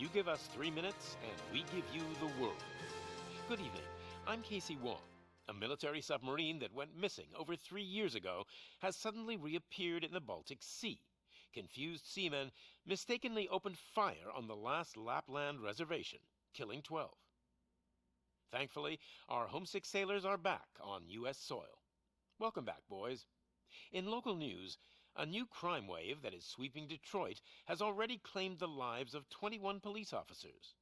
You give us 3 minutes, and we give you the world. Good evening. I'm Casey Wong. A military submarine that went missing over 3 years ago has suddenly reappeared in the Baltic Sea. Confused seamen mistakenly opened fire on the last Lapland reservation, killing 12. Thankfully, our homesick sailors are back on U.S. soil. Welcome back, boys. In local news, a new crime wave that is sweeping Detroit has already claimed the lives of 21 police officers.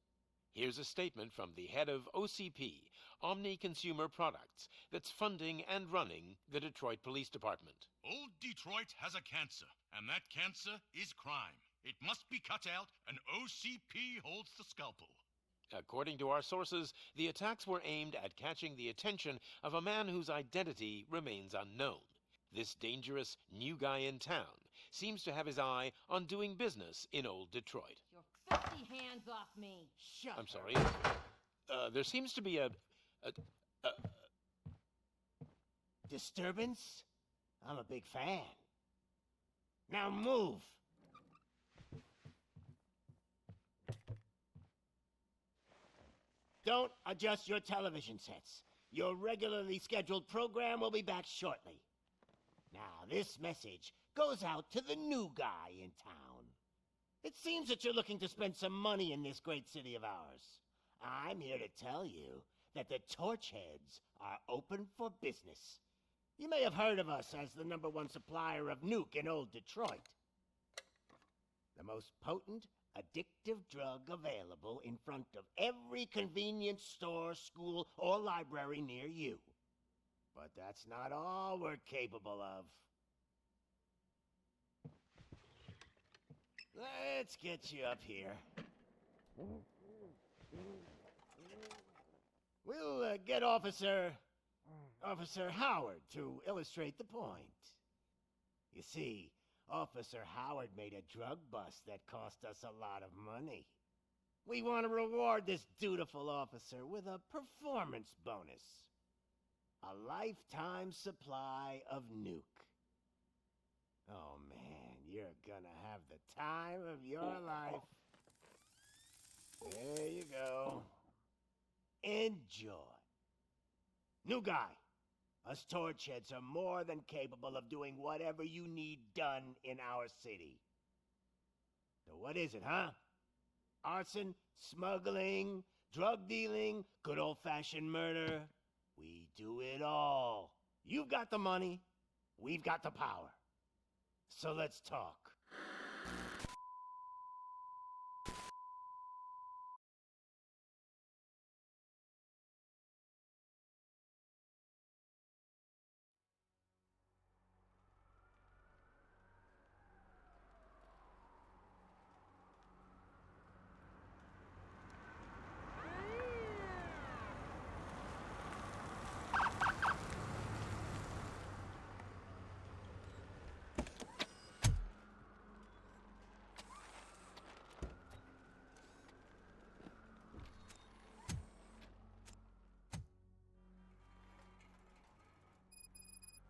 Here's a statement from the head of OCP, Omni Consumer Products, that's funding and running the Detroit Police Department. Old Detroit has a cancer, and that cancer is crime. It must be cut out, and OCP holds the scalpel. According to our sources, the attacks were aimed at catching the attention of a man whose identity remains unknown. This dangerous new guy in town seems to have his eye on doing business in old Detroit. Your filthy hands off me! Shut I'm up. sorry. There seems to be a Disturbance? I'm a big fan. Now move! Don't adjust your television sets. Your regularly scheduled program will be back shortly. Now, this message goes out to the new guy in town. It seems that you're looking to spend some money in this great city of ours. I'm here to tell you that the Torchheads are open for business. You may have heard of us as the #1 supplier of nuke in old Detroit. The most potent, addictive drug available in front of every convenience store, school, or library near you. But that's not all we're capable of. Let's get you up here. We'll get Officer Howard to illustrate the point. You see, Officer Howard made a drug bust that cost us a lot of money. We want to reward this dutiful officer with a performance bonus. A lifetime supply of nuke. Oh man, you're gonna have the time of your life. There you go. Enjoy. New guy, us Torchheads are more than capable of doing whatever you need done in our city. So what is it, huh? Arson, smuggling, drug dealing, good old-fashioned murder? We do it all. You've got the money, we've got the power. So let's talk.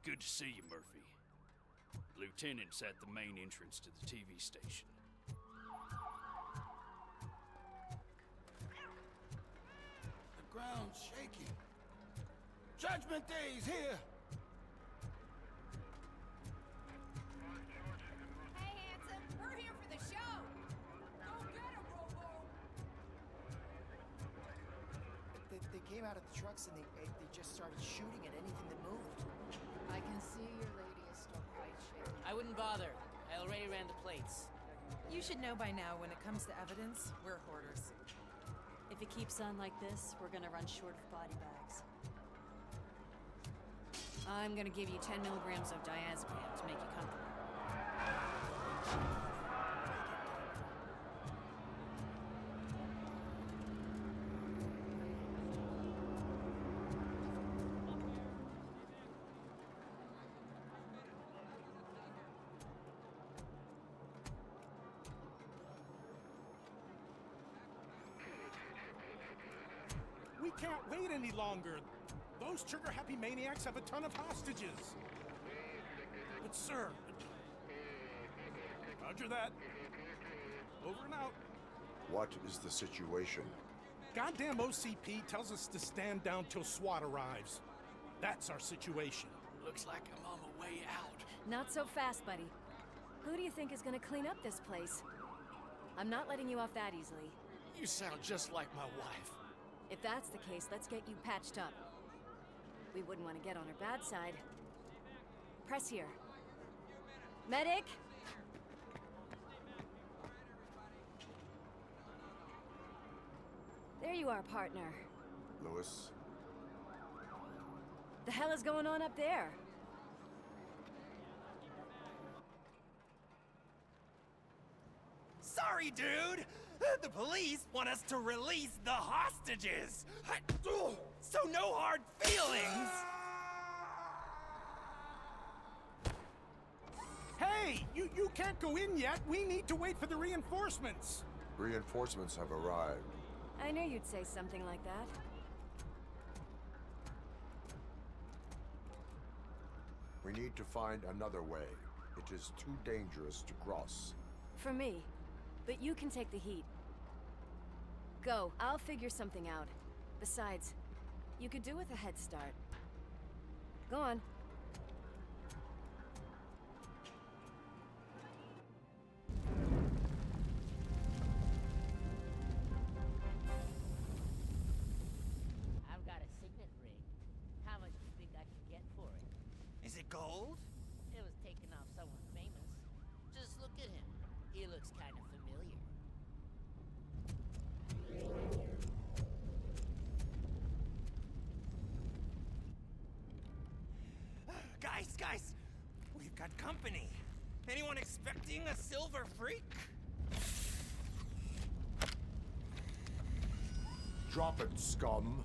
Good to see you, Murphy. Lieutenant's at the main entrance to the TV station. The ground's shaking. Judgment Day's here! Hey, handsome, we're here for the show! Go get him, Robo! They came out of the trucks and they just started shooting at anything that moved. I can see your lady is still quite shaken. I wouldn't bother. I already ran the plates. You should know by now, when it comes to evidence, we're hoarders. If it keeps on like this, we're gonna run short of body bags. I'm gonna give you 10 milligrams of diazepam to make you comfortable. We can't wait any longer. Those trigger-happy maniacs have a ton of hostages. But sir... Roger that. Over and out. What is the situation? Goddamn OCP tells us to stand down till SWAT arrives. That's our situation. Looks like I'm on my way out. Not so fast, buddy. Who do you think is gonna clean up this place? I'm not letting you off that easily. You sound just like my wife. If that's the case, let's get you patched up. We wouldn't want to get on her bad side. Press here. Medic! There you are, partner. Lewis? The hell is going on up there? Sorry, dude! The police want us to release the hostages! So no hard feelings! Hey, you can't go in yet. We need to wait for the reinforcements. Reinforcements have arrived. I knew you'd say something like that. We need to find another way. It is too dangerous to cross. For me. But you can take the heat. Go. I'll figure something out. Besides, you could do with a head start. Go on. I've got a signet ring. How much do you think I can get for it? Is it gold? It was taken off someone famous. Just look at him. He looks kind of familiar. Guys! We've got company. Anyone expecting a silver freak? Drop it, scum!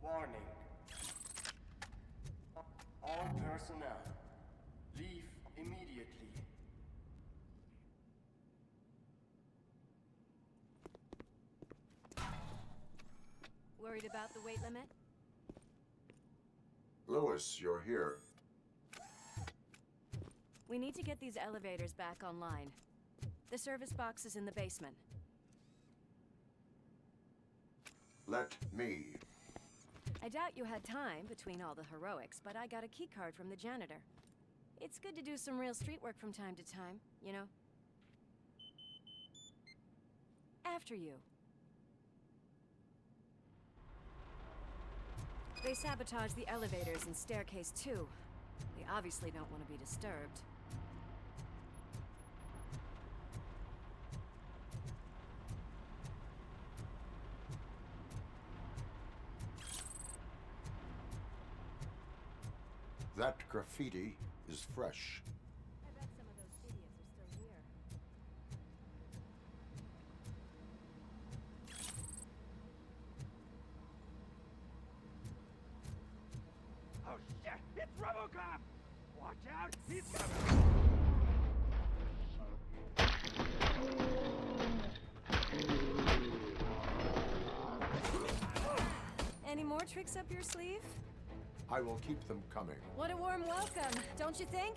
Warning. All personnel, leave immediately. Worried about the weight limit? Lewis, you're here. We need to get these elevators back online. The service box is in the basement. Let me. I doubt you had time between all the heroics, but I got a keycard from the janitor. It's good to do some real street work from time to time, you know? After you. They sabotaged the elevators and staircase too. They obviously don't want to be disturbed. That graffiti is fresh. I bet some of those idiots are still here. Oh shit! It's RoboCop! Watch out! He's coming! Any more tricks up your sleeve? I will keep them coming. What a warm welcome, don't you think?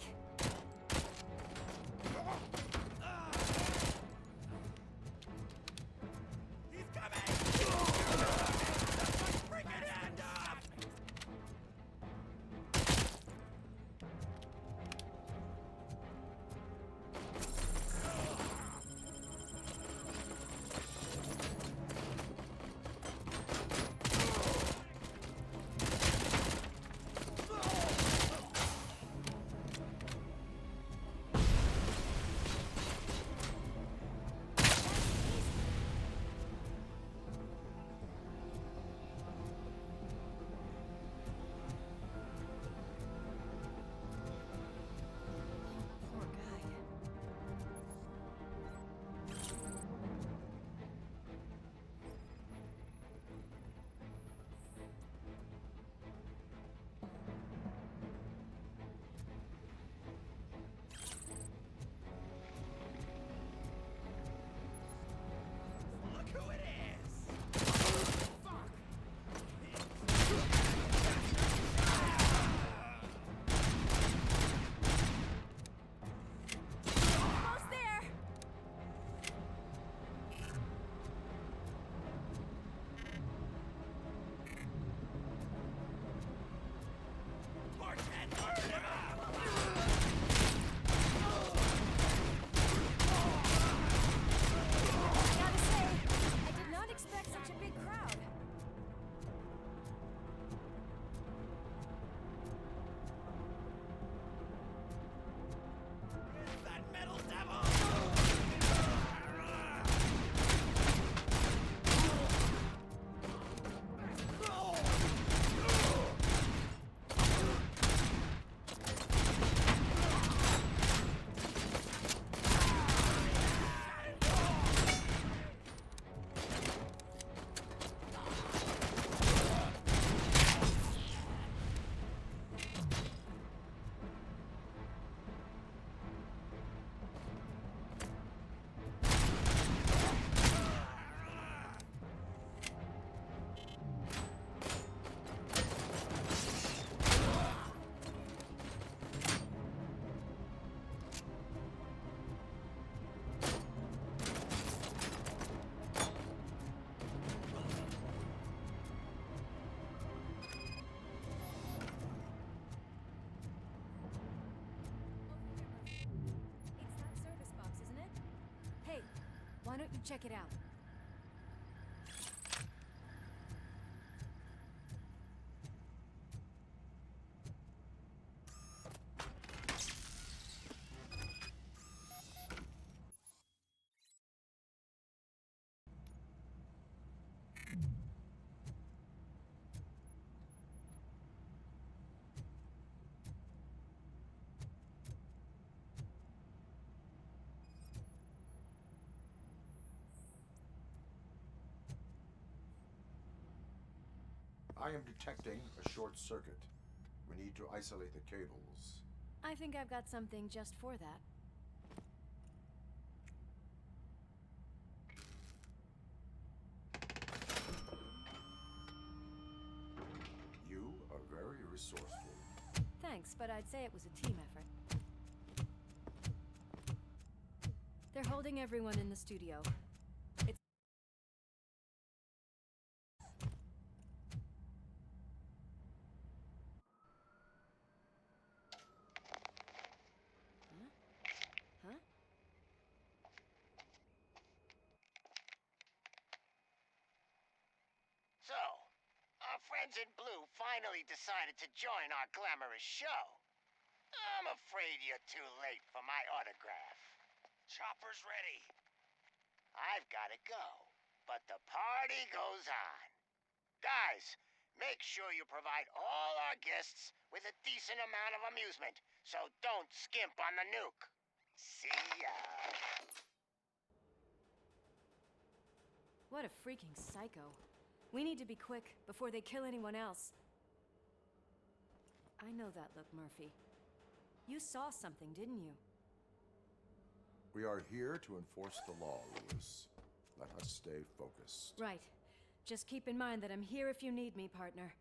He's coming! Freaking hand up! Poor guy. Look who it is! Almost there! Torch and burn him up! Gotta say, I did not expect such a big crowd. That metal devil! It's that service box, isn't it? Hey, why don't you check it out? I am detecting a short circuit. We need to isolate the cables. I think I've got something just for that. You are very resourceful. Thanks, but I'd say it was a team effort. They're holding everyone in the studio. It's... Huh? Huh? So, our friends in blue finally decided to join our glamorous show. I'm afraid you're too late for my autograph. Chopper's ready. I've got to go, but the party goes on. Guys, make sure you provide all our guests with a decent amount of amusement, so don't skimp on the nuke. See ya. What a freaking psycho. We need to be quick before they kill anyone else. I know that look, Murphy. You saw something, didn't you? We are here to enforce the law, Lewis. Let us stay focused. Right. Just keep in mind that I'm here if you need me, partner.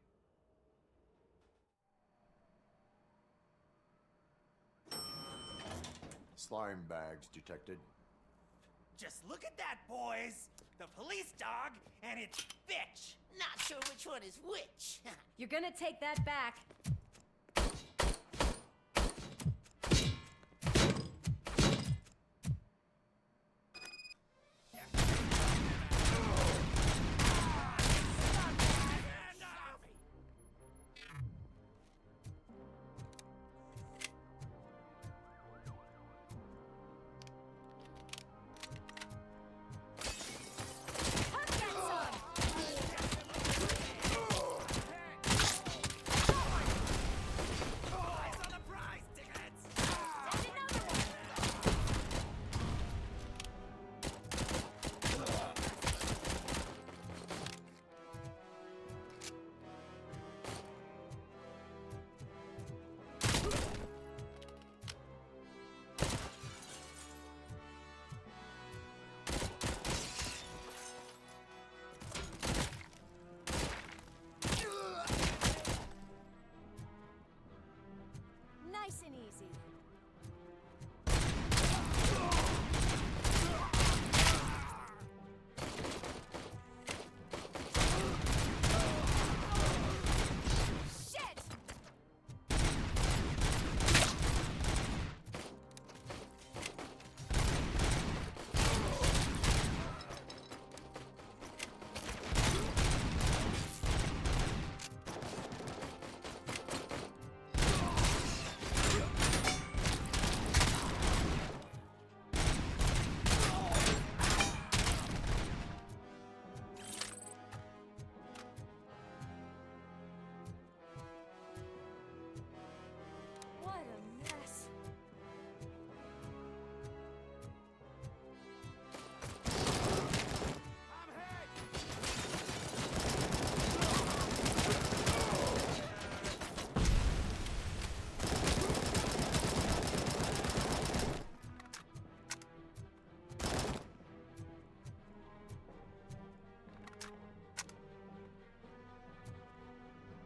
Slime bags detected. Just look at that, boys! The police dog and its bitch! Not sure which one is which. You're gonna take that back. Nice and easy. Shit! What a mess.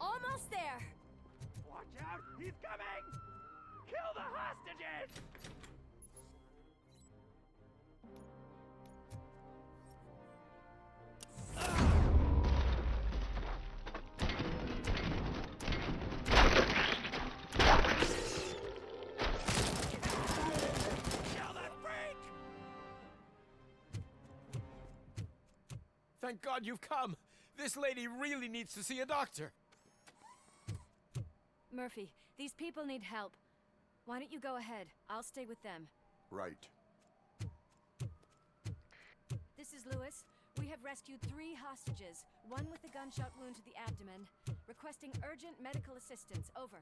Almost there. Watch out! He's coming! Kill the hostages! Kill that freak! Thank God you've come. This lady really needs to see a doctor. Murphy, these people need help. Why don't you go ahead? I'll stay with them. Right. This is Lewis. We have rescued 3 hostages, one with a gunshot wound to the abdomen, requesting urgent medical assistance. Over.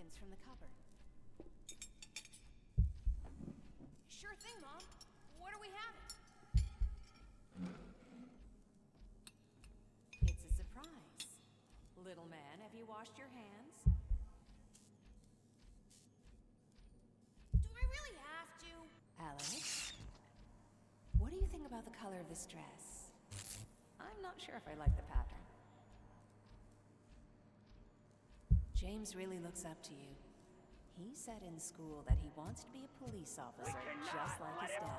things from the cupboard. Sure thing, Mom. What are we having? It's a surprise. Little man, have you washed your hands? Do I really have to? Alex? What do you think about the color of this dress? I'm not sure if I like the pattern. James really looks up to you. He said in school that he wants to be a police officer, just like his dad.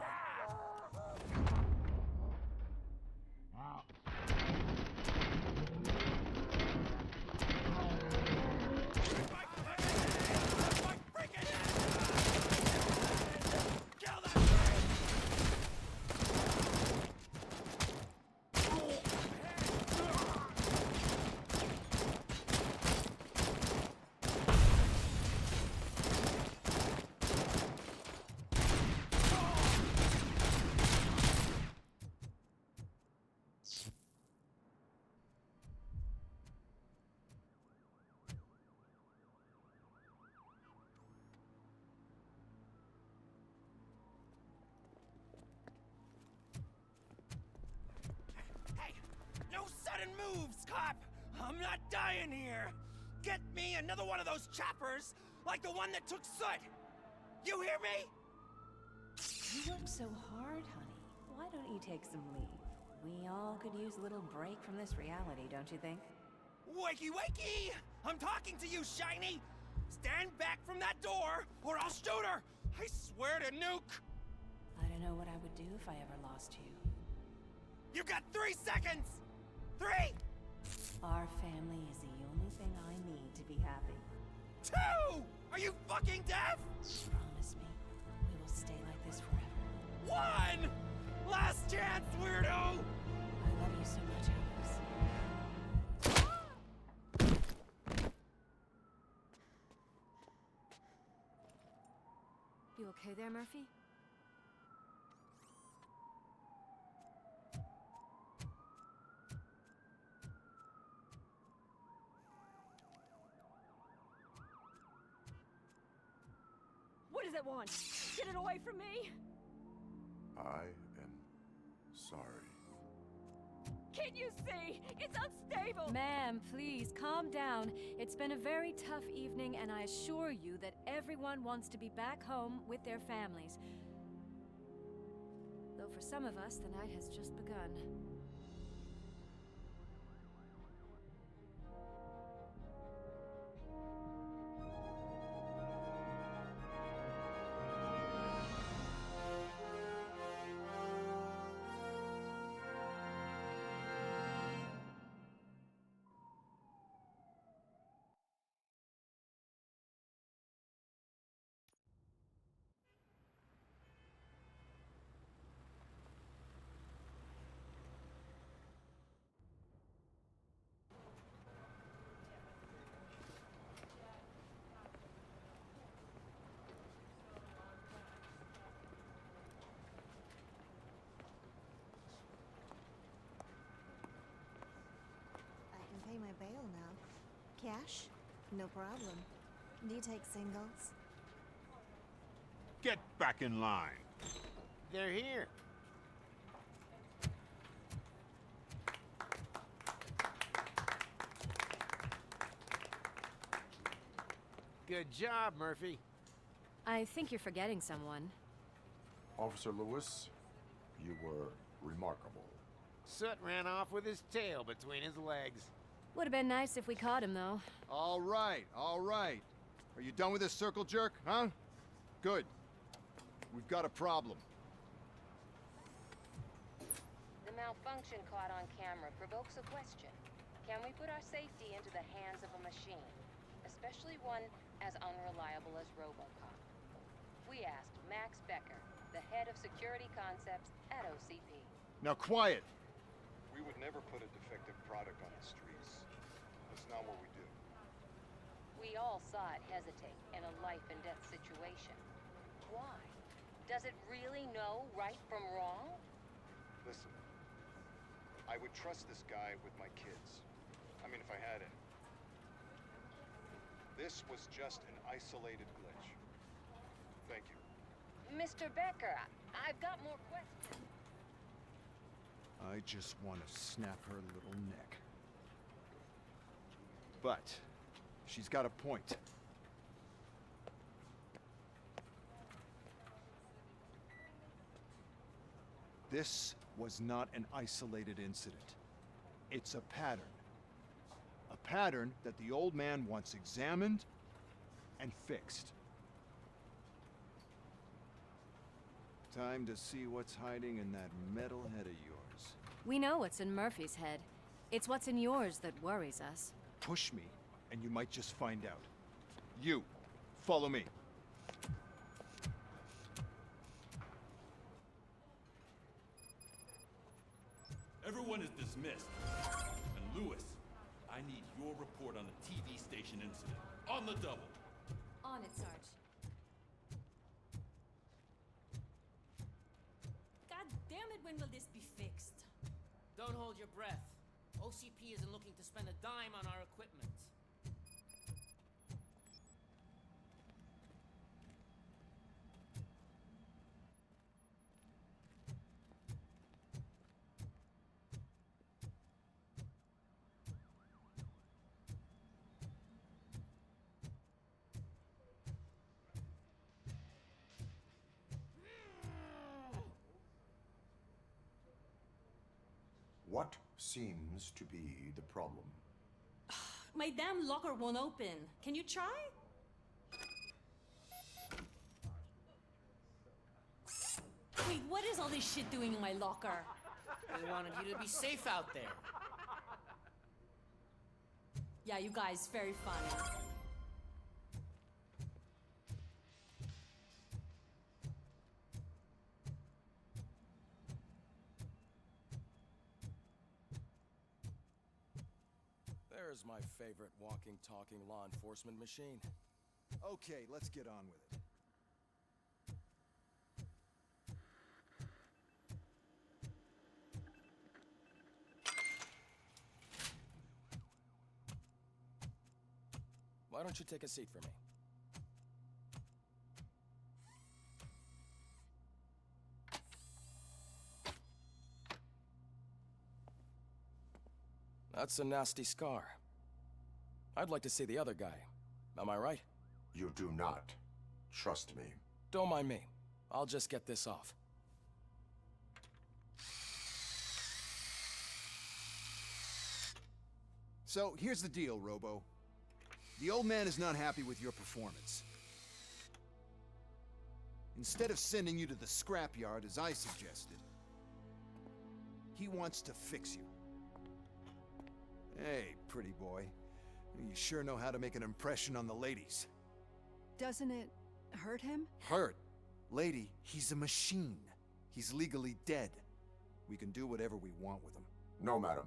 No sudden moves, cop! I'm not dying here! Get me another one of those choppers, like the one that took Soot! You hear me? You work so hard, honey. Why don't you take some leave? We all could use a little break from this reality, don't you think? Wakey wakey! I'm talking to you, Shiny! Stand back from that door, or I'll shoot her! I swear to nuke! I don't know what I would do if I ever lost you. You got 3 seconds! 3! Our family is the only thing I need to be happy. 2! Are you fucking deaf? Promise me, we will stay like this forever. 1! Last chance, weirdo! I love you so much, Alex. You okay there, Murphy? What does it want? Get it away from me! I am sorry. Can't you see? It's unstable! Ma'am, please, calm down. It's been a very tough evening, and I assure you that everyone wants to be back home with their families. Though for some of us, the night has just begun. Pay my bail now. Cash? No problem. Do you take singles? Get back in line. They're here. Good job, Murphy. I think you're forgetting someone. Officer Lewis, you were remarkable. Soot ran off with his tail between his legs. Would have been nice if we caught him, though. All right, all right. Are you done with this circle jerk, huh? Good. We've got a problem. The malfunction caught on camera provokes a question. Can we put our safety into the hands of a machine? Especially one as unreliable as RoboCop. We asked Max Becker, the head of security concepts at OCP. Now quiet! We would never put a defective product on the streets. That's not what we do. We all saw it hesitate in a life-and-death situation. Why? Does it really know right from wrong? Listen, I would trust this guy with my kids. I mean, if I had any. This This was just an isolated glitch. Thank you. Mr. Becker, I've got more questions. I just want to snap her little neck. But she's got a point. This was not an isolated incident. It's a pattern. A pattern that the old man wants examined and fixed. Time to see what's hiding in that metal head of yours. We know what's in Murphy's head. It's what's in yours that worries us. Push me, and you might just find out. You, follow me. Everyone is dismissed. And Lewis, I need your report on the TV station incident. On the double. On it, Sarge. God damn it, when will this be fixed? Don't hold your breath. OCP isn't looking to spend a dime on our equipment. What seems to be the problem? My damn locker won't open. Can you try? Wait, what is all this shit doing in my locker? We wanted you to be safe out there. Yeah, you guys, very funny. There's my favorite walking, talking law enforcement machine. Okay, let's get on with it. Why don't you take a seat for me? That's a nasty scar. I'd like to see the other guy. Am I right? You do not. Trust me. Don't mind me. I'll just get this off. So, here's the deal, Robo. The old man is not happy with your performance. Instead of sending you to the scrapyard, as I suggested, he wants to fix you. Hey, pretty boy. You sure know how to make an impression on the ladies. Doesn't it hurt him? Hurt? Lady, he's a machine. He's legally dead. We can do whatever we want with him. No, madam.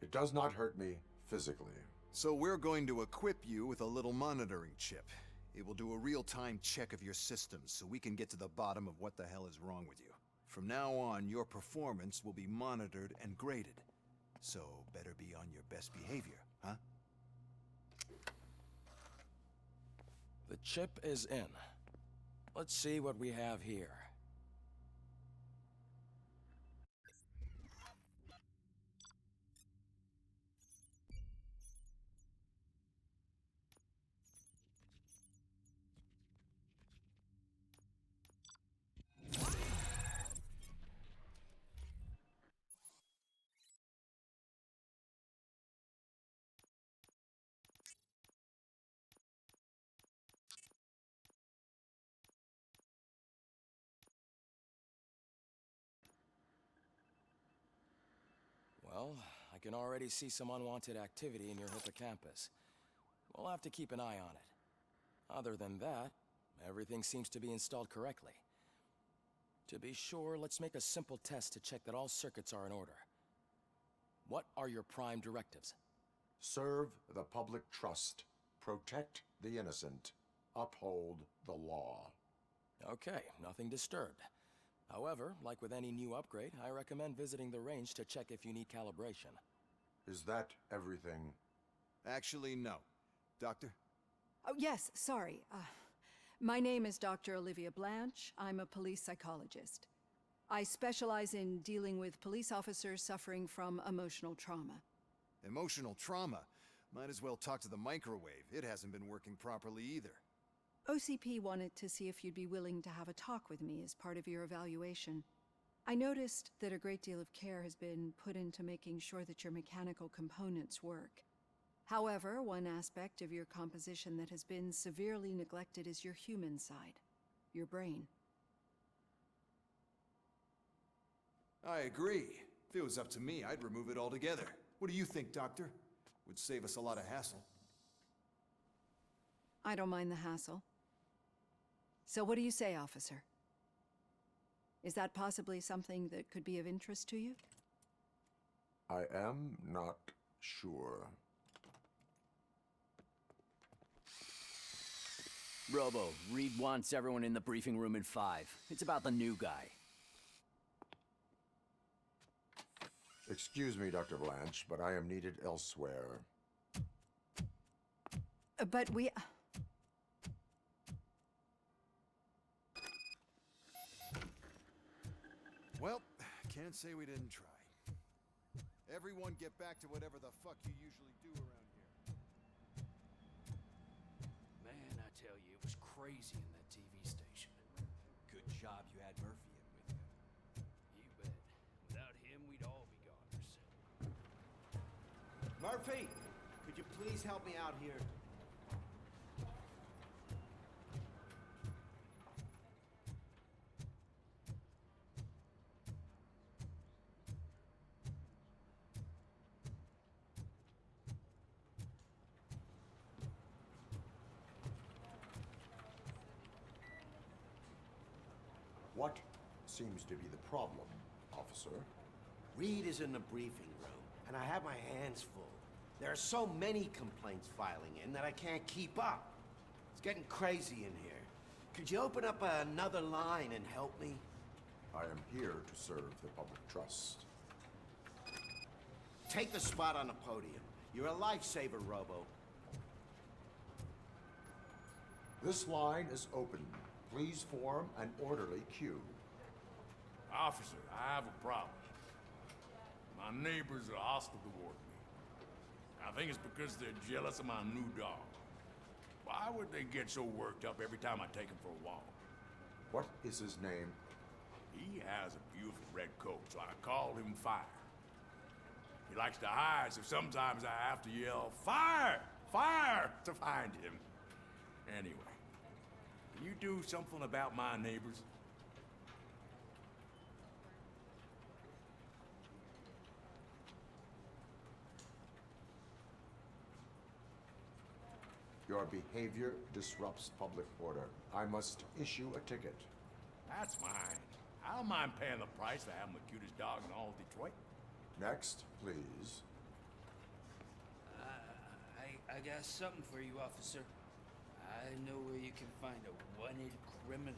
It does not hurt me physically. So we're going to equip you with a little monitoring chip. It will do a real-time check of your systems so we can get to the bottom of what the hell is wrong with you. From now on, your performance will be monitored and graded. So better be on your best behavior, huh? The chip is in. Let's see what we have here. Well, I can already see some unwanted activity in your hippocampus. We'll have to keep an eye on it. Other than that, everything seems to be installed correctly. To be sure, let's make a simple test to check that all circuits are in order. What are your prime directives? Serve the public trust. Protect the innocent. Uphold the law. Okay, nothing disturbed. However, like with any new upgrade, I recommend visiting the range to check if you need calibration. Is that everything? Actually, no. Doctor, Oh, yes, sorry. My name is Dr. Olivia Blanche. I'm a police psychologist. I specialize in dealing with police officers suffering from emotional trauma. Emotional trauma? Might as well talk to the microwave. It hasn't been working properly either. OCP wanted to see if you'd be willing to have a talk with me as part of your evaluation. I noticed that a great deal of care has been put into making sure that your mechanical components work. However, one aspect of your composition that has been severely neglected is your human side, your brain. I agree. If it was up to me, I'd remove it altogether. What do you think, Doctor? Would save us a lot of hassle. I don't mind the hassle. So what do you say, officer? Is that possibly something that could be of interest to you? I am not sure. Robo, Reed wants everyone in the briefing room in 5. It's about the new guy. Excuse me, Dr. Blanche, but I am needed elsewhere. But we... Well, can't say we didn't try. Everyone get back to whatever the fuck you usually do around here. Man, I tell you, it was crazy in that TV station. Good job you had Murphy in with you. You bet. Without him, we'd all be goners. Murphy, could you please help me out here? What seems to be the problem, officer? Reed is in the briefing room, and I have my hands full. There are so many complaints filing in that I can't keep up. It's getting crazy in here. Could you open up another line and help me? I am here to serve the public trust. Take the spot on the podium. You're a lifesaver, Robo. This line is open. Please form an orderly queue. Officer, I have a problem. My neighbors are hostile toward me. I think it's because they're jealous of my new dog. Why would they get so worked up every time I take him for a walk? What is his name? He has a beautiful red coat, so I called him Fire. He likes to hide, so sometimes I have to yell, "Fire! Fire!" to find him. Anyway, can you do something about my neighbors? Your behavior disrupts public order. I must issue a ticket. That's mine. I don't mind paying the price for having the cutest dog in all of Detroit. Next, please. I got something for you, officer. I know where you can find a wanted criminal.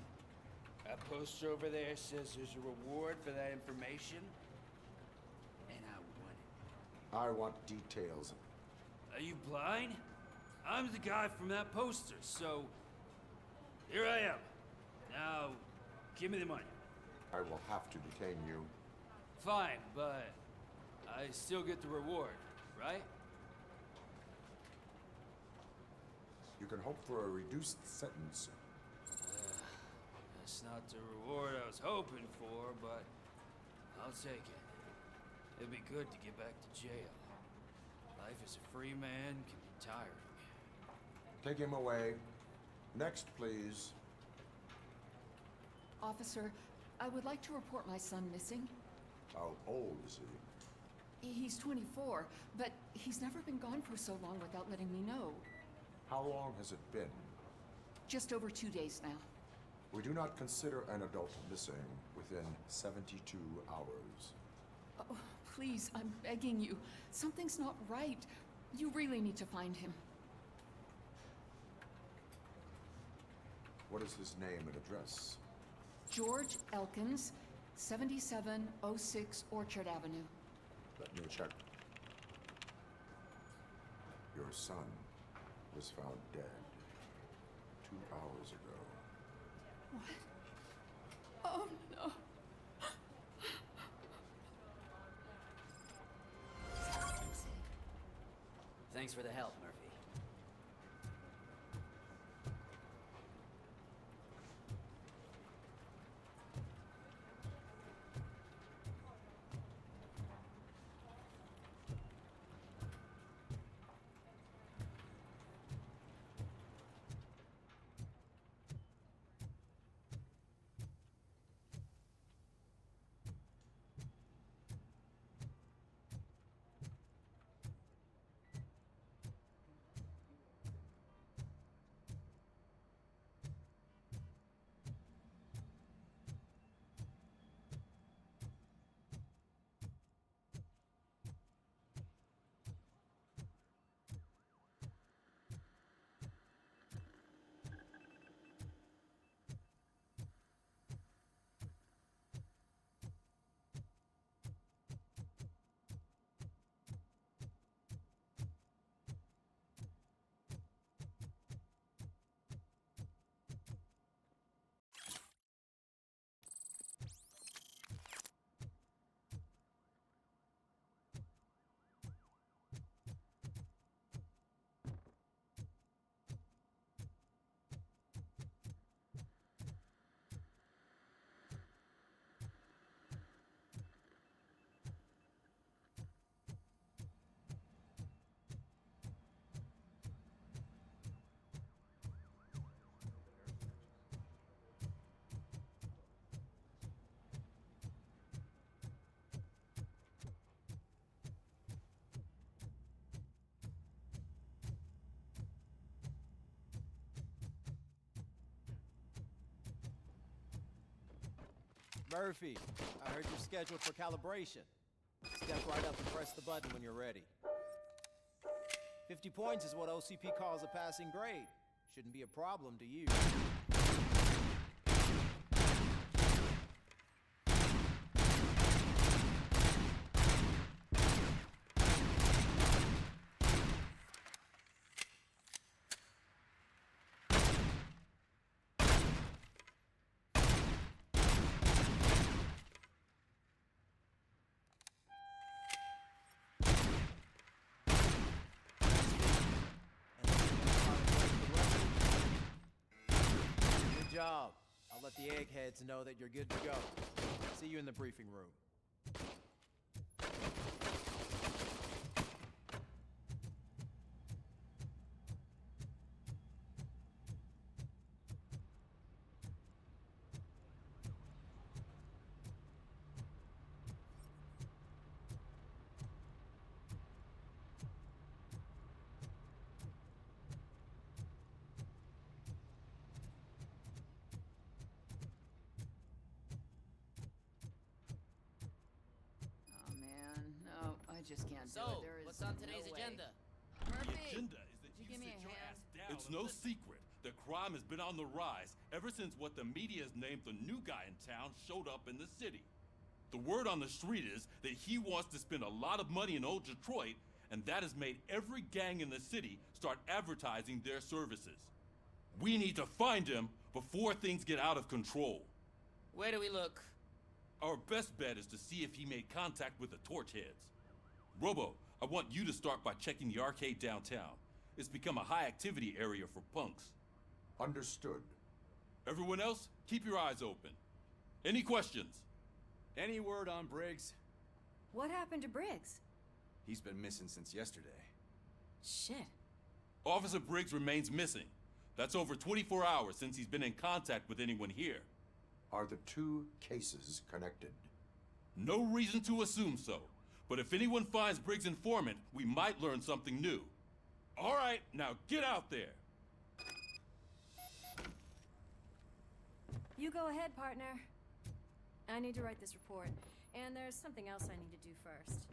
That poster over there says there's a reward for that information, and I want it. I want details. Are you blind? I'm the guy from that poster, so here I am. Now, give me the money. I will have to detain you. Fine, but I still get the reward, right? You can hope for a reduced sentence. That's not the reward I was hoping for, but I'll take it. It'd be good to get back to jail. Life as a free man can be tiring. Take him away. Next, please. Officer, I would like to report my son missing. How old is he? He's 24, but he's never been gone for so long without letting me know. How long has it been? Just over 2 days now. We do not consider an adult missing within 72 hours. Oh, please, I'm begging you. Something's not right. You really need to find him. What is his name and address? George Elkins, 7706 Orchard Avenue. Let me check. Your son was found dead. 2 hours ago. What? Oh, no. Thanks for the help, Murphy. Murphy, I heard you're scheduled for calibration. Step right up and press the button when you're ready. 50 points is what OCP calls a passing grade. Shouldn't be a problem to you. Good job. I'll let the eggheads know that you're good to go. See you in the briefing room. I just can't do So, it. There is what's on no today's way. agenda? The Murphy! agenda is that Could you you give me sit a your hand? ass down. It's no secret that crime has been on the rise ever since what the media has named the new guy in town showed up in the city. The word on the street is that he wants to spend a lot of money in old Detroit, and that has made every gang in the city start advertising their services. We need to find him before things get out of control. Where do we look? Our best bet is to see if he made contact with the Torchheads. Robo, I want you to start by checking the arcade downtown. It's become a high-activity area for punks. Understood. Everyone else, keep your eyes open. Any questions? Any word on Briggs? What happened to Briggs? He's been missing since yesterday. Shit. Officer Briggs remains missing. That's over 24 hours since he's been in contact with anyone here. Are the two cases connected? No reason to assume so. But if anyone finds Briggs' informant, we might learn something new. All right, now get out there. You go ahead, partner. I need to write this report, and there's something else I need to do first.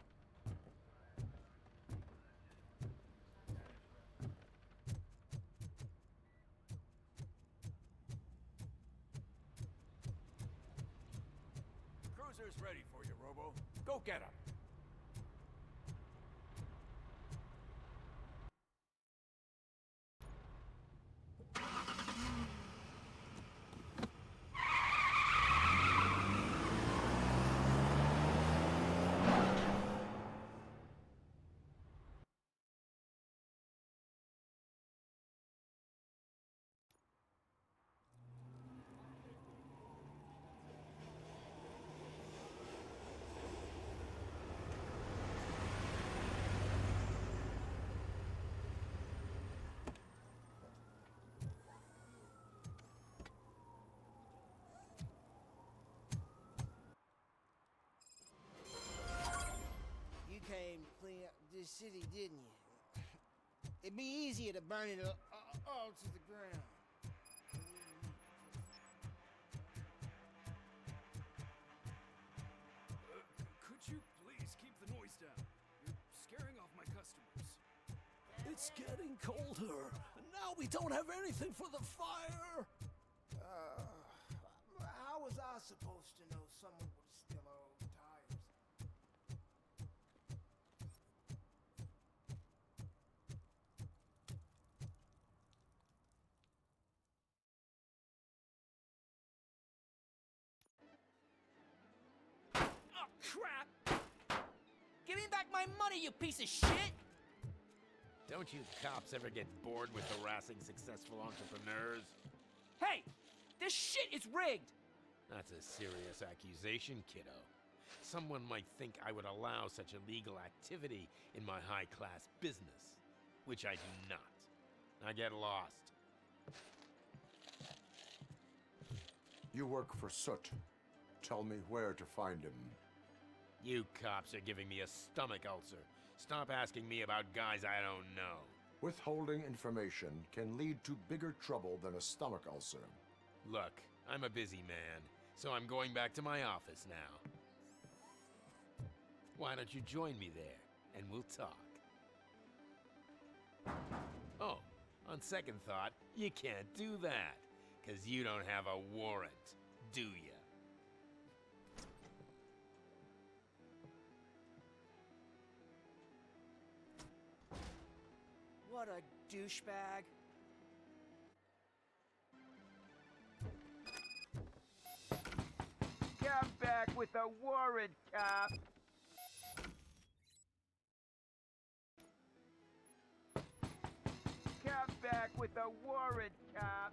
Cruiser's ready for you, Robo. Go get him. city, didn't you? It'd be easier to burn it all to the ground. Could you please keep the noise down? You're scaring off my customers. It's getting colder, and now we don't have anything for the fire. How was I supposed to know someone would steal our old tires? Oh, crap! Give me back my money, you piece of shit! Don't you cops ever get bored with harassing successful entrepreneurs? Hey! This shit is rigged! That's a serious accusation, kiddo. Someone might think I would allow such illegal activity in my high-class business, which I do not. Now get lost. You work for Soot. Tell me where to find him. You cops are giving me a stomach ulcer. Stop asking me about guys I don't know. Withholding information can lead to bigger trouble than a stomach ulcer. Look, I'm a busy man, so I'm going back to my office now. Why don't you join me there, and we'll talk. Oh, on second thought, you can't do that, 'cause you don't have a warrant, do ya? What a douchebag. Come back with a warrant, cop. Come back with a warrant, cop.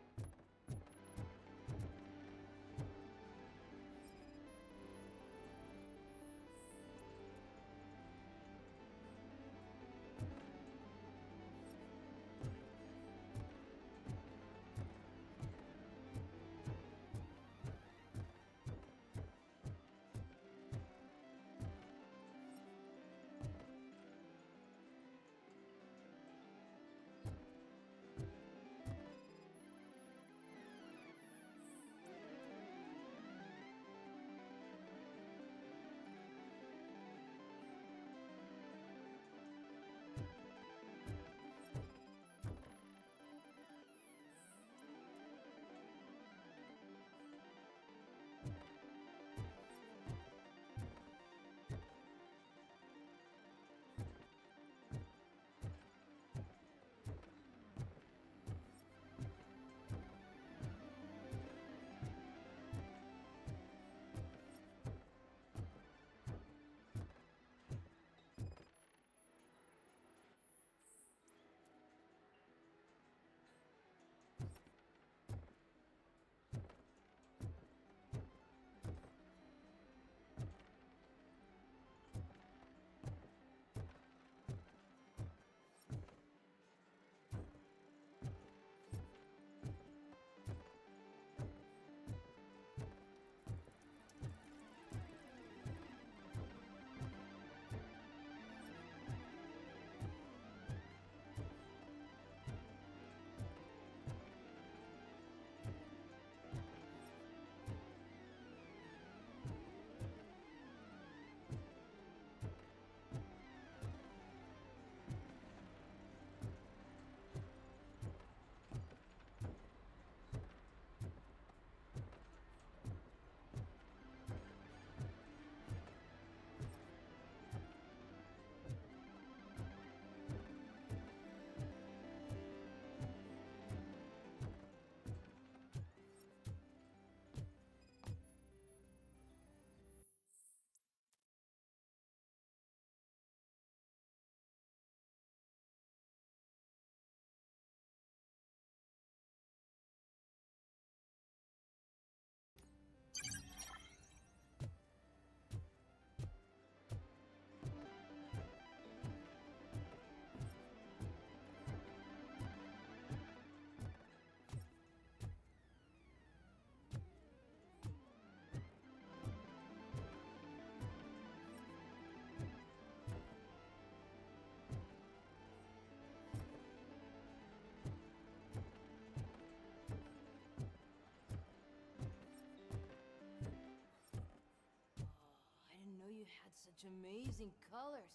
such amazing colors.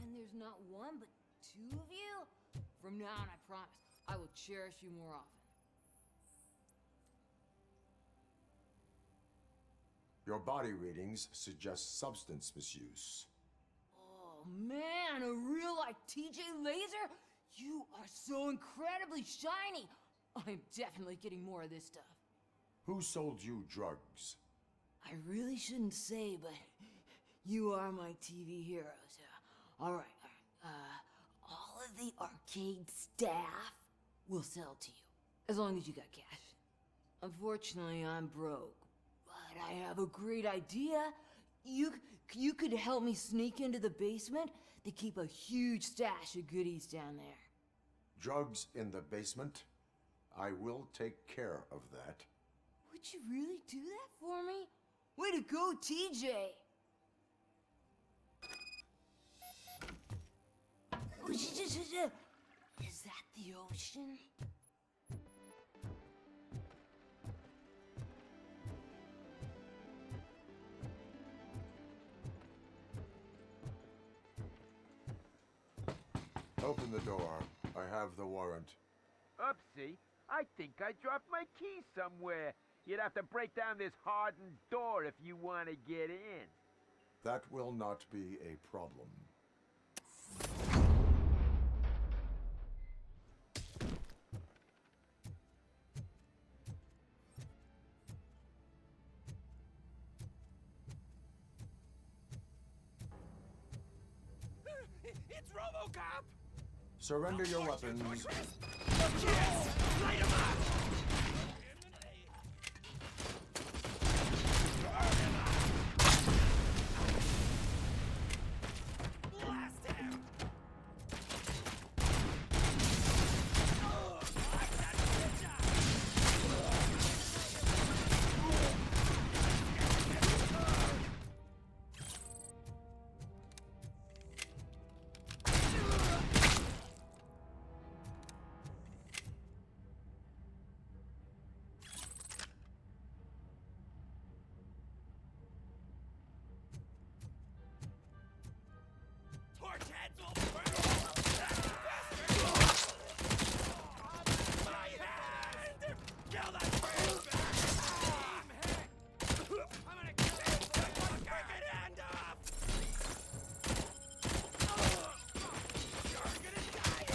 And there's not one, but two of you? From now on, I promise, I will cherish you more often. Your body readings suggest substance misuse. Oh man, a real like TJ Laser? You are so incredibly shiny! I'm definitely getting more of this stuff. Who sold you drugs? I really shouldn't say, but you are my TV heroes. Alright. All of the arcade staff will sell to you, as long as you got cash. Unfortunately, I'm broke, but I have a great idea. You could help me sneak into the basement. They keep a huge stash of goodies down there. Drugs in the basement? I will take care of that. Would you really do that for me? Way to go, TJ! Is that the ocean? Open the door. I have the warrant. Oopsie. I think I dropped my key somewhere. You'd have to break down this hardened door if you want to get in. That will not be a problem. It's RoboCop! Surrender your weapons. Yes! Light him up! Blast him! Torch heads will burn! My hand! Kill that I'm gonna kill his freaking hand off! You're gonna die!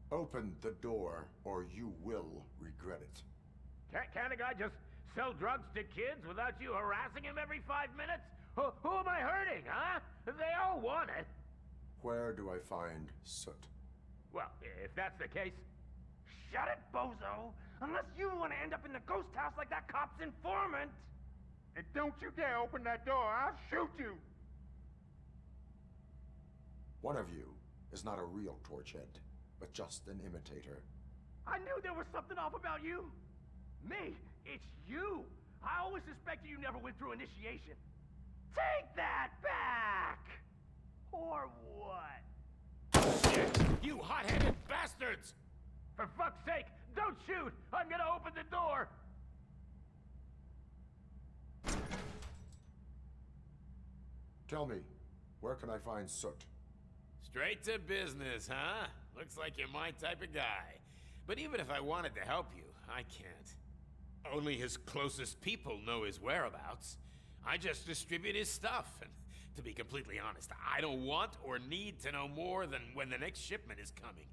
Open the door, or you will regret it. Can't a guy just sell drugs to kids without you harassing him every 5 minutes? Who am I hurting, huh? They all want it. Where do I find Soot? Well, if that's the case, shut it, bozo! Unless you want to end up in the ghost house like that cop's informant! And don't you dare open that door, I'll shoot you! One of you is not a real Torchhead, but just an imitator. I knew there was something off about you! Me? It's you! I always suspected you never went through initiation. Take that back! Or what? Shit! You hot-headed bastards! For fuck's sake, don't shoot! I'm gonna open the door! Tell me, where can I find Soot? Straight to business, huh? Looks like you're my type of guy. But even if I wanted to help you, I can't. Only his closest people know his whereabouts. I just distribute his stuff, and to be completely honest, I don't want or need to know more than when the next shipment is coming.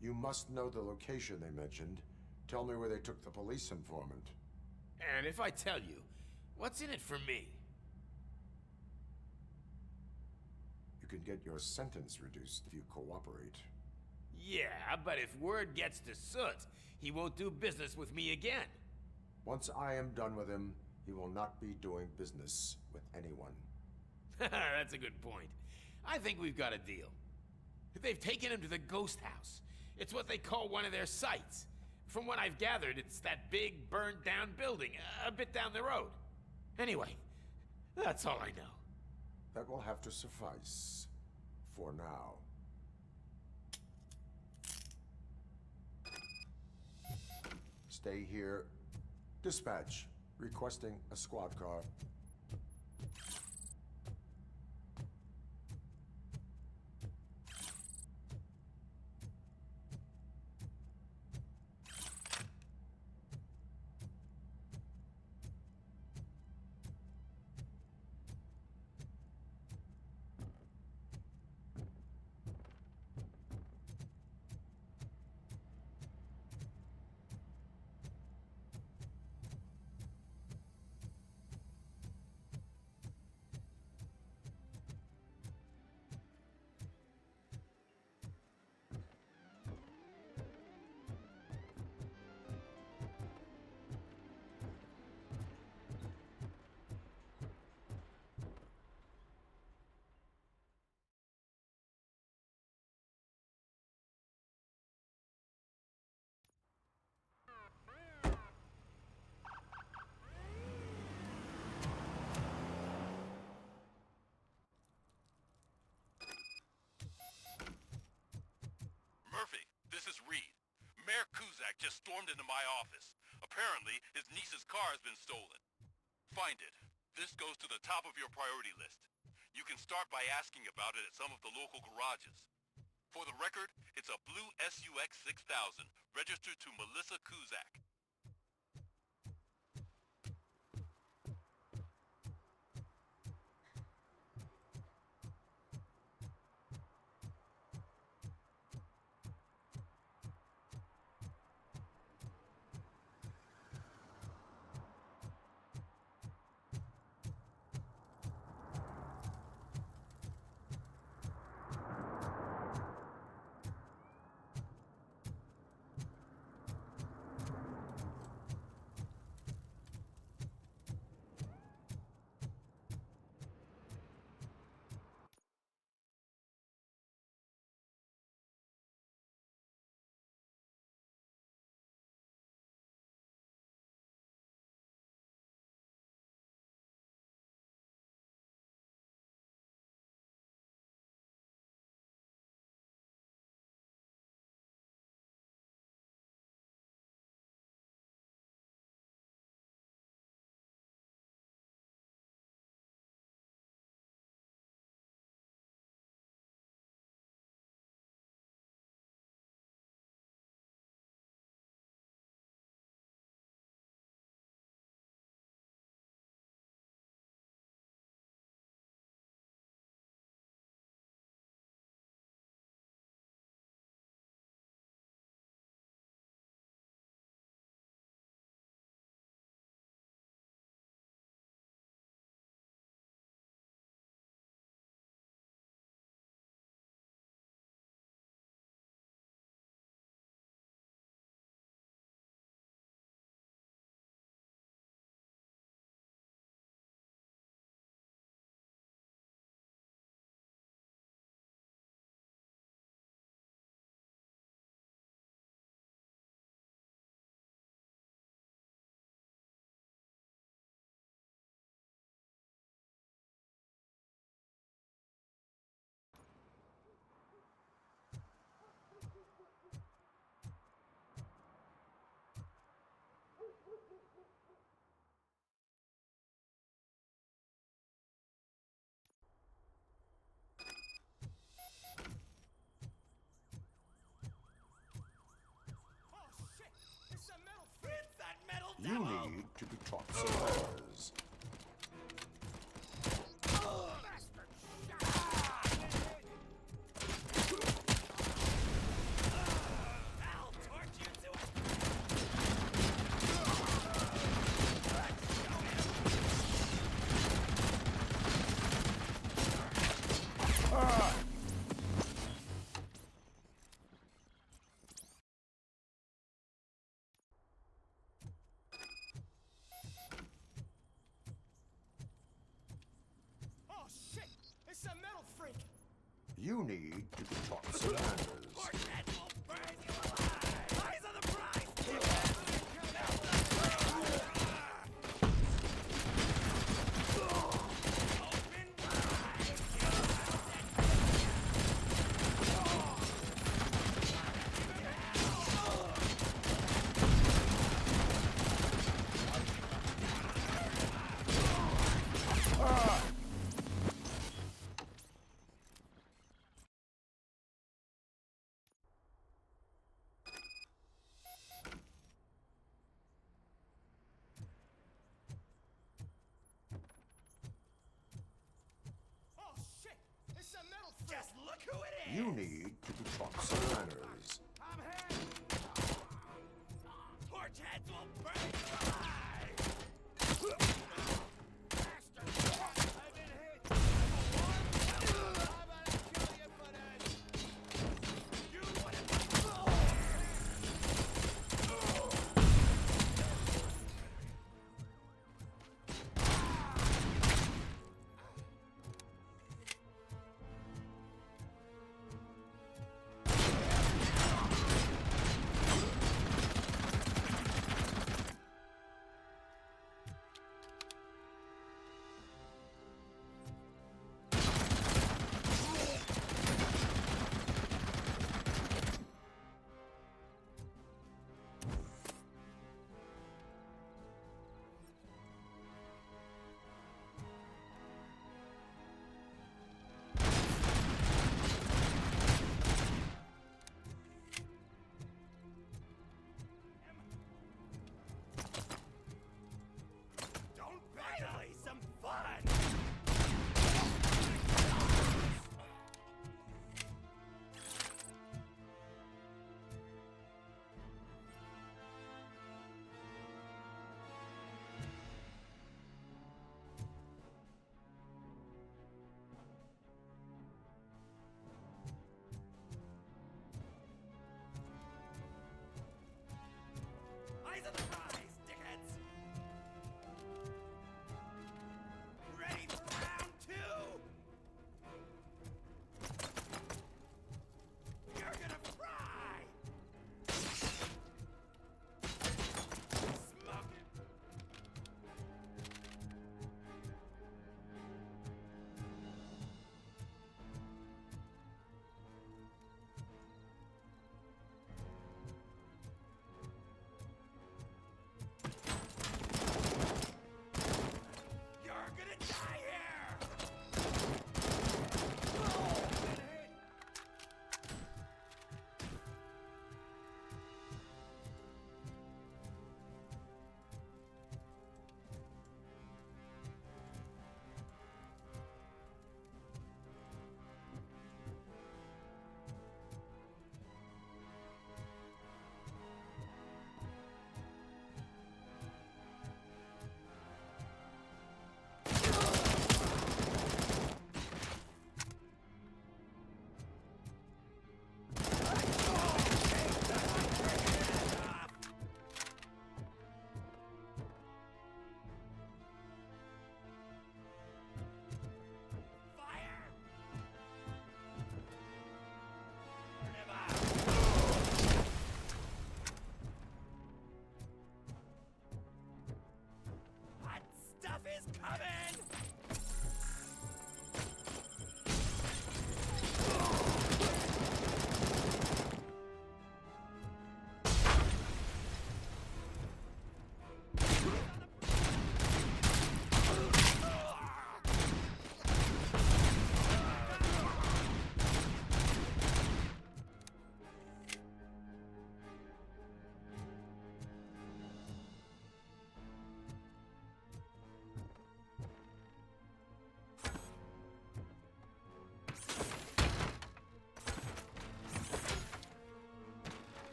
You must know the location they mentioned. Tell me where they took the police informant. And if I tell you, what's in it for me? You can get your sentence reduced if you cooperate. Yeah, but if word gets to Soot, he won't do business with me again. Once I am done with him, he will not be doing business with anyone. That's a good point. I think we've got a deal. They've taken him to the ghost house. It's what they call one of their sites. From what I've gathered, it's that big, burned-down building, a bit down the road. Anyway, that's all I know. That will have to suffice. For now. Stay here. Dispatch. Requesting a squad car. Murphy, this is Reed. Mayor Kuzak just stormed into my office. Apparently, his niece's car has been stolen. Find it. This goes to the top of your priority list. You can start by asking about it at some of the local garages. For the record, it's a blue SUX 6000, registered to Melissa Kuzak. You need to be taught some manners. You need to talk some manners. Just look who it is! You need to talk some manners. I'm here! Torch heads will burn you alive! Bastard! I've been hit! How about I kill you for that? You wouldn't...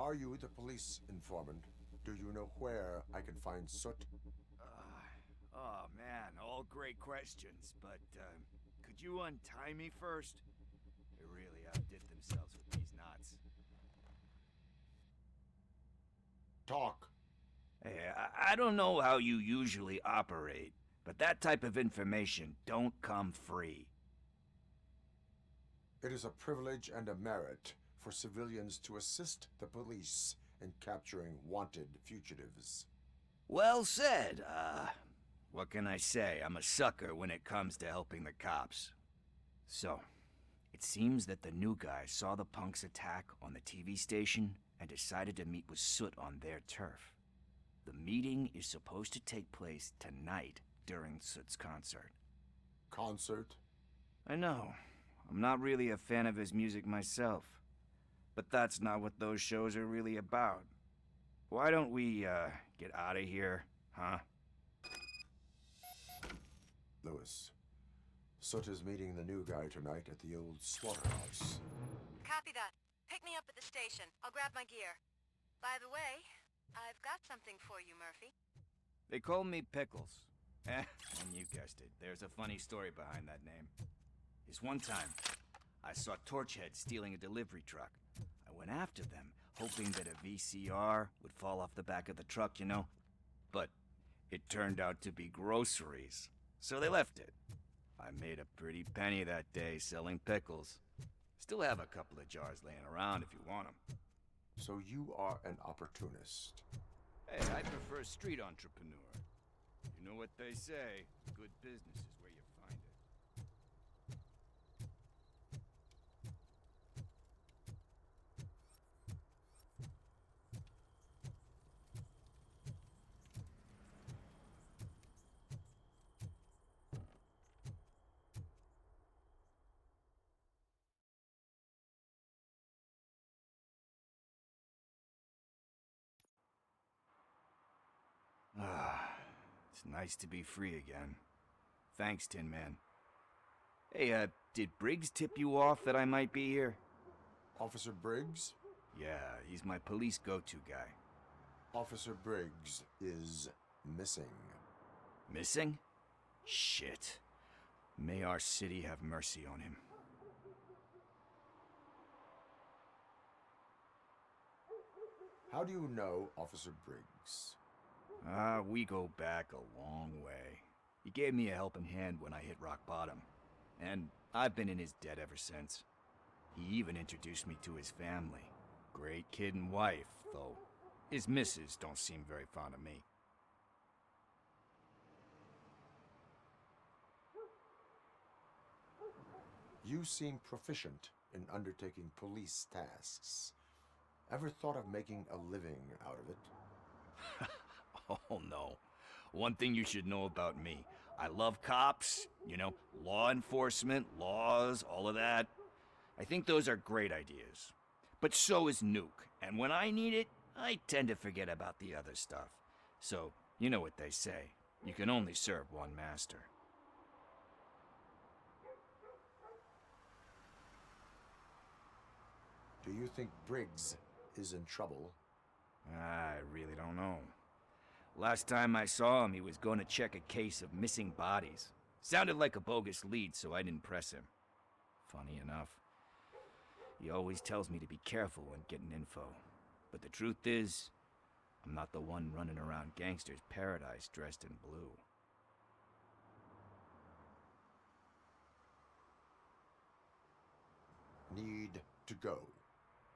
Are you the police informant? Do you know where I can find Soot? Oh man, all great questions, but could you untie me first? They really outdid themselves with these knots. Talk. Hey, I don't know how you usually operate, but that type of information don't come free. It is a privilege and a merit for civilians to assist the police in capturing wanted fugitives. Well said. What can I say? I'm a sucker when it comes to helping the cops. So, it seems that the new guy saw the punks' attack on the TV station and decided to meet with Soot on their turf. The meeting is supposed to take place tonight during Soot's concert. Concert? I know. I'm not really a fan of his music myself. But that's not what those shows are really about. Why don't we, get out of here, huh? Lewis, Soot is meeting the new guy tonight at the old slaughterhouse. Copy that. Pick me up at the station. I'll grab my gear. By the way, I've got something for you, Murphy. They call me Pickles. And you guessed it, there's a funny story behind that name. This one time, I saw Torchhead stealing a delivery truck. I went after them, hoping that a VCR would fall off the back of the truck, you know? But it turned out to be groceries, so they left it. I made a pretty penny that day selling pickles. Still have a couple of jars laying around if you want them. So you are an opportunist. Hey, I prefer street entrepreneur. You know what they say, good business is where you find it. It's nice to be free again. Thanks, Tin Man. Hey, did Briggs tip you off that I might be here? Officer Briggs? Yeah, he's my police go-to guy. Officer Briggs is missing. Missing? Shit. May our city have mercy on him. How do you know Officer Briggs? We go back a long way. He gave me a helping hand when I hit rock bottom, and I've been in his debt ever since. He even introduced me to his family. Great kid and wife, though his missus don't seem very fond of me. You seem proficient in undertaking police tasks. Ever thought of making a living out of it? Oh no. One thing you should know about me. I love cops, you know, law enforcement, laws, all of that. I think those are great ideas. But so is Nuke, and when I need it, I tend to forget about the other stuff. So, you know what they say. You can only serve one master. Do you think Briggs is in trouble? I really don't know. Last time I saw him, he was going to check a case of missing bodies. Sounded like a bogus lead, so I didn't press him. Funny enough, he always tells me to be careful when getting info. But the truth is, I'm not the one running around gangsters' paradise dressed in blue. Need to go.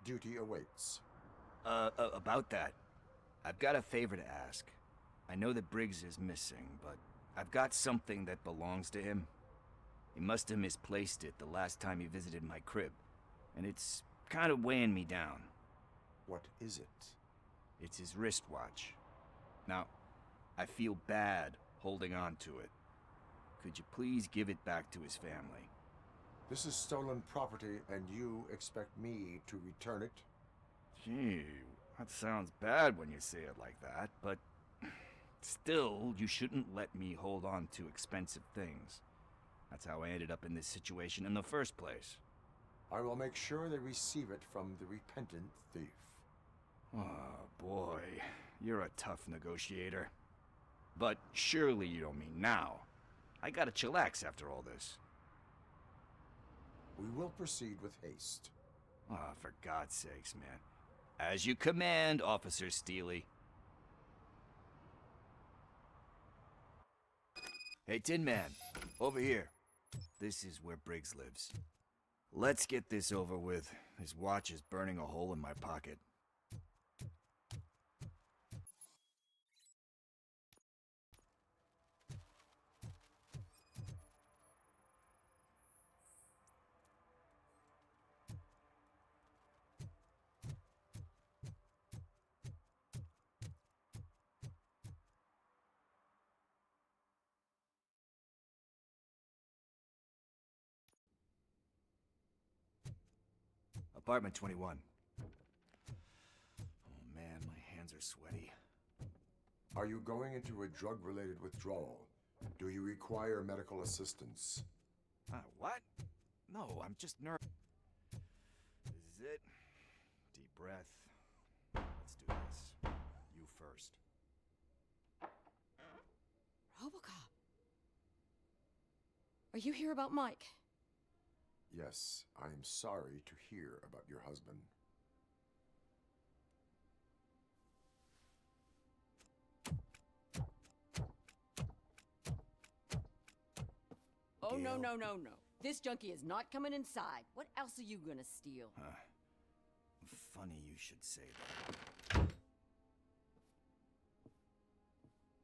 Duty awaits. About that, I've got a favor to ask. I know that Briggs is missing, but I've got something that belongs to him. He must have misplaced it the last time he visited my crib, and it's kind of weighing me down. What is it? It's his wristwatch. Now, I feel bad holding on to it. Could you please give it back to his family? This is stolen property, and you expect me to return it? Gee, that sounds bad when you say it like that, but still, you shouldn't let me hold on to expensive things. That's how I ended up in this situation in the first place. I will make sure they receive it from the repentant thief. Oh, boy. You're a tough negotiator. But surely you don't mean now. I gotta chillax after all this. We will proceed with haste. Ah, for God's sakes, man. As you command, Officer Steely. Hey, Tin Man. Over here. This is where Briggs lives. Let's get this over with. His watch is burning a hole in my pocket. Apartment 21. Oh man, my hands are sweaty. Are you going into a drug-related withdrawal? Do you require medical assistance? What? No, I'm just nervous. This is it. Deep breath. Let's do this. You first. RoboCop. Are you here about Mike? Yes, I am sorry to hear about your husband. Oh, no, no, no, no. This junkie is not coming inside. What else are you gonna steal? Funny you should say that.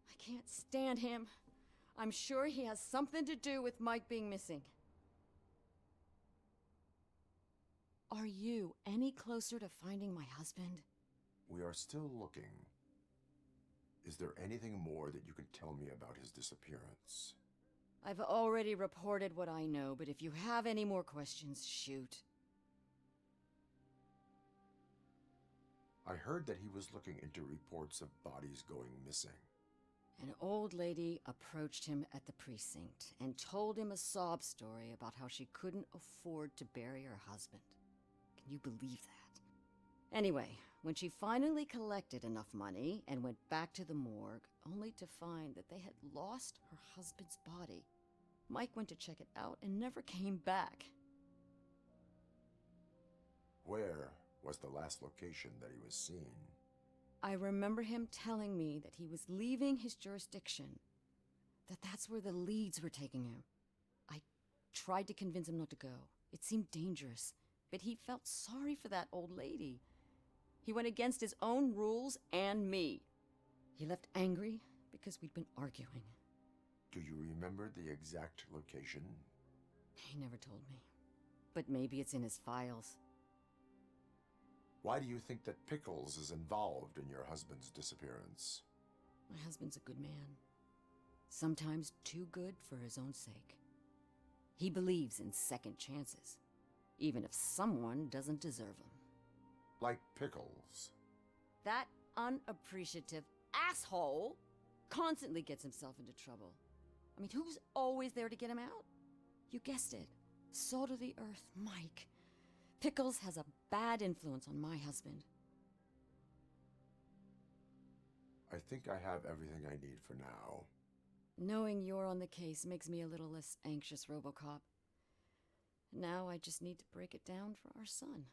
I can't stand him. I'm sure he has something to do with Mike being missing. Are you any closer to finding my husband? We are still looking. Is there anything more that you can tell me about his disappearance? I've already reported what I know, but if you have any more questions, shoot. I heard that he was looking into reports of bodies going missing. An old lady approached him at the precinct and told him a sob story about how she couldn't afford to bury her husband. Can you believe that? Anyway, when she finally collected enough money and went back to the morgue, only to find that they had lost her husband's body, Mike went to check it out and never came back. Where was the last location that he was seen? I remember him telling me that he was leaving his jurisdiction, that's where the leads were taking him. I tried to convince him not to go. It seemed dangerous, but he felt sorry for that old lady. He went against his own rules and me. He left angry because we'd been arguing. Do you remember the exact location? He never told me. But maybe it's in his files. Why do you think that Pickles is involved in your husband's disappearance? My husband's a good man. Sometimes too good for his own sake. He believes in second chances, even if someone doesn't deserve them. Like Pickles. That unappreciative asshole constantly gets himself into trouble. I mean, who's always there to get him out? You guessed it. Salt of the earth, Mike. Pickles has a bad influence on my husband. I think I have everything I need for now. Knowing you're on the case makes me a little less anxious, RoboCop. Now I just need to break it down for our son.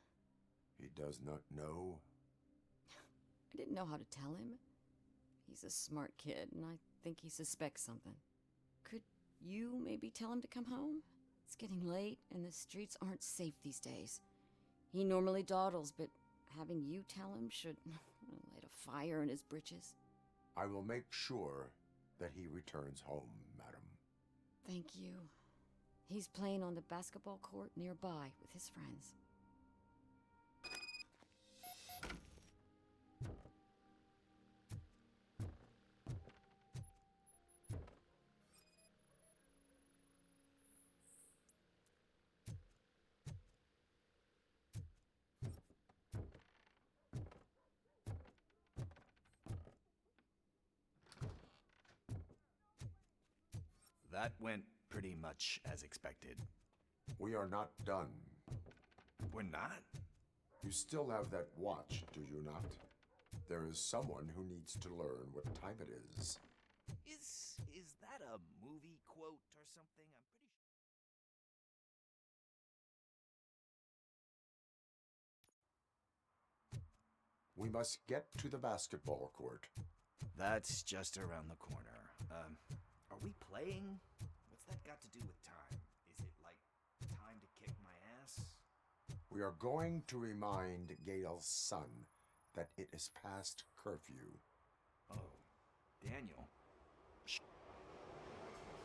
He does not know? I didn't know how to tell him. He's a smart kid, and I think he suspects something. Could you maybe tell him to come home? It's getting late, and the streets aren't safe these days. He normally dawdles, but having you tell him should light a fire in his britches. I will make sure that he returns home, madam. Thank you. He's playing on the basketball court nearby with his friends. That went pretty much as expected. We are not done. We're not? You still have that watch, do you not? there is someone who needs to learn what time it is. Is that a movie quote or something? I'm pretty sure. We must get to the basketball court. That's just around the corner. Are we playing? What's that got to do with time? Is it like time to kick my ass? We are going to remind Gale's son that it is past curfew. Oh, Daniel.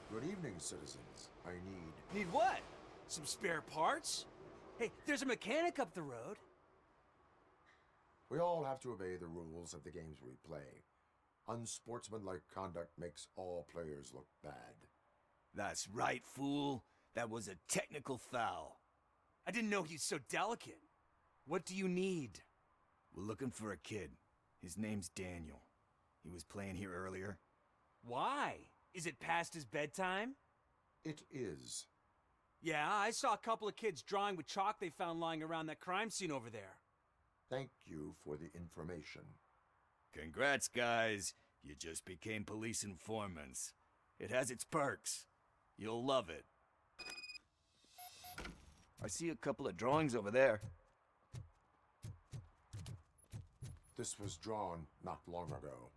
Good evening, citizens. I need... Need what? Some spare parts? Hey, there's a mechanic up the road. We all have to obey the rules of the games we play. Unsportsmanlike conduct makes all players look bad. That's right, fool. That was a technical foul. I didn't know he's so delicate. What do you need? We're looking for a kid. His name's Daniel. He was playing here earlier. Why? Is it past his bedtime? It is. Yeah, I saw a couple of kids drawing with chalk they found lying around that crime scene over there. Thank you for the information. Congrats, guys. You just became police informants. It has its perks. You'll love it. I see a couple of drawings over there. This was drawn not long ago.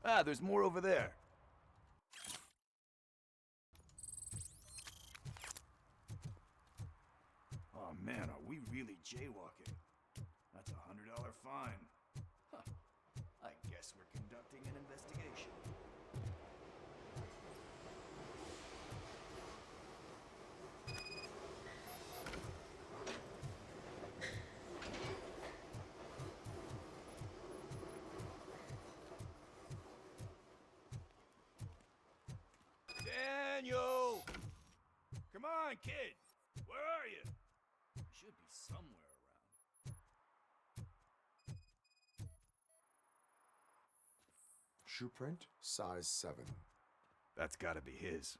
Ah, there's more over there. Oh man, are we really jaywalking? That's a $100 fine. Huh. I guess we're conducting an investigation. Daniel! Come on, kid! Where are you? You should be somewhere around. Shoe print, size 7. That's gotta be his.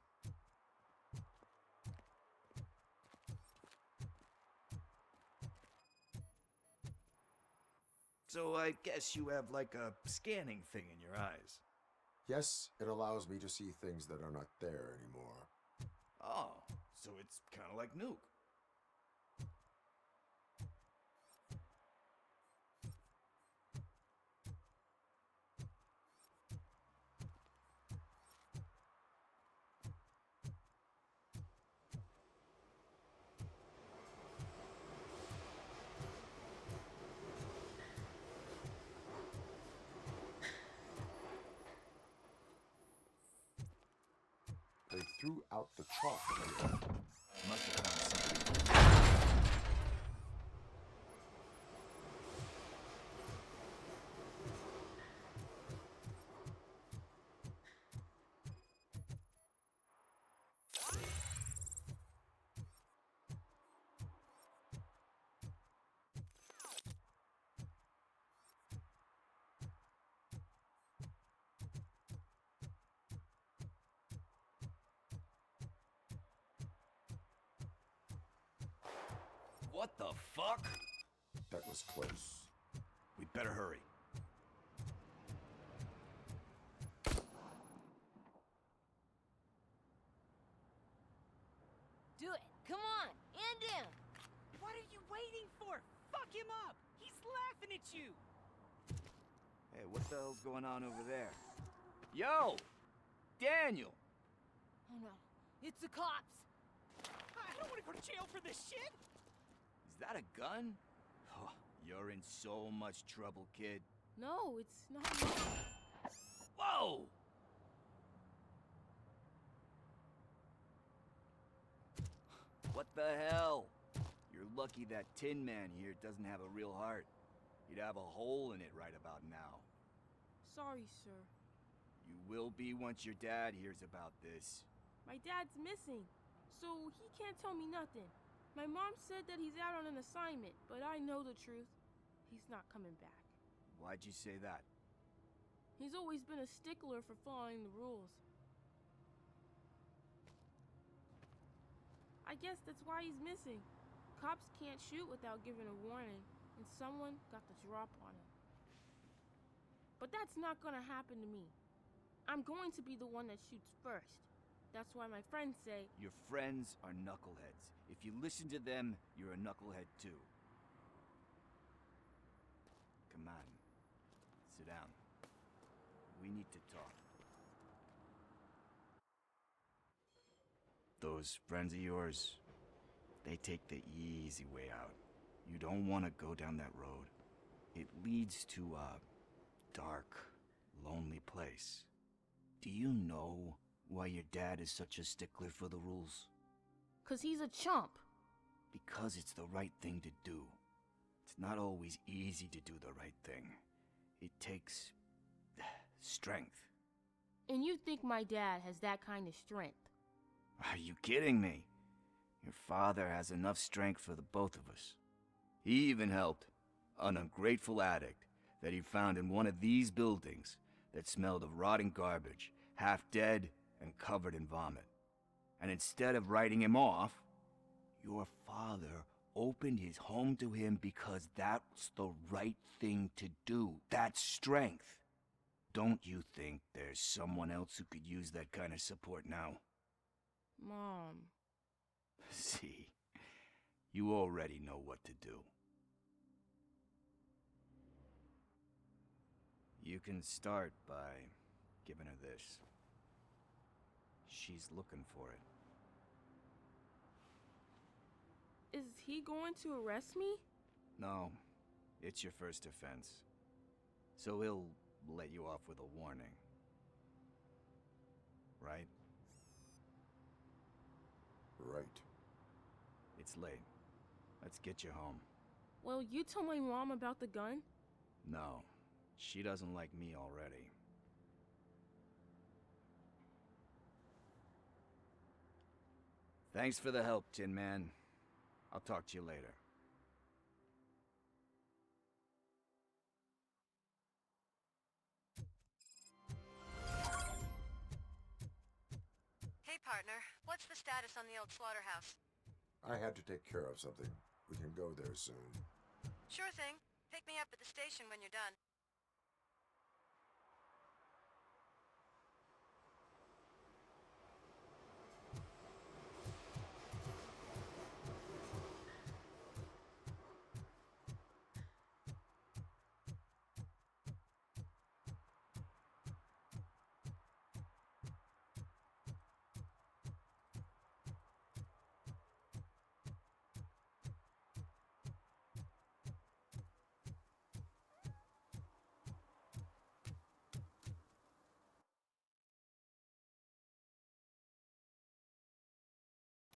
So I guess you have like a scanning thing in your eyes. Yes, it allows me to see things that are not there anymore. Oh, so it's kind of like Nuke. They threw out the chalk here. Must have found something. What the fuck? That was close. We'd better hurry. Do it. Come on. End him. What are you waiting for? Fuck him up. He's laughing at you. Hey, what the hell's going on over there? Yo! Daniel! Oh no. It's the cops. I don't want to go to jail for this shit. Is that a gun? Oh, you're in so much trouble, kid. No, it's not. Whoa! What the hell? You're lucky that Tin Man here doesn't have a real heart. He'd have a hole in it right about now. Sorry, sir. You will be once your dad hears about this. My dad's missing, so he can't tell me nothing. My mom said that he's out on an assignment, but I know the truth. He's not coming back. Why'd you say that? He's always been a stickler for following the rules. I guess that's why he's missing. Cops can't shoot without giving a warning, and someone got the drop on him. But that's not gonna happen to me. I'm going to be the one that shoots first. That's why my friends say... Your friends are knuckleheads. If you listen to them, you're a knucklehead too. Come on. Sit down. We need to talk. Those friends of yours, they take the easy way out. You don't want to go down that road. It leads to a dark, lonely place. Do you know why your dad is such a stickler for the rules? 'Cause he's a chump. Because it's the right thing to do. It's not always easy to do the right thing. It takes strength. And you think my dad has that kind of strength? Are you kidding me? Your father has enough strength for the both of us. He even helped an ungrateful addict that he found in one of these buildings that smelled of rotting garbage, half dead and covered in vomit. And instead of writing him off, your father opened his home to him because that's the right thing to do. That's strength. Don't you think there's someone else who could use that kind of support now? Mom. See, you already know what to do. You can start by giving her this. She's looking for it. Is he going to arrest me? No, it's your first offense. So he'll let you off with a warning. Right? Right. It's late. Let's get you home. Well, you told my mom about the gun? No, she doesn't like me already. Thanks for the help, Tin Man. I'll talk to you later. Hey, partner. What's the status on the old slaughterhouse? I had to take care of something. We can go there soon. Sure thing. Pick me up at the station when you're done.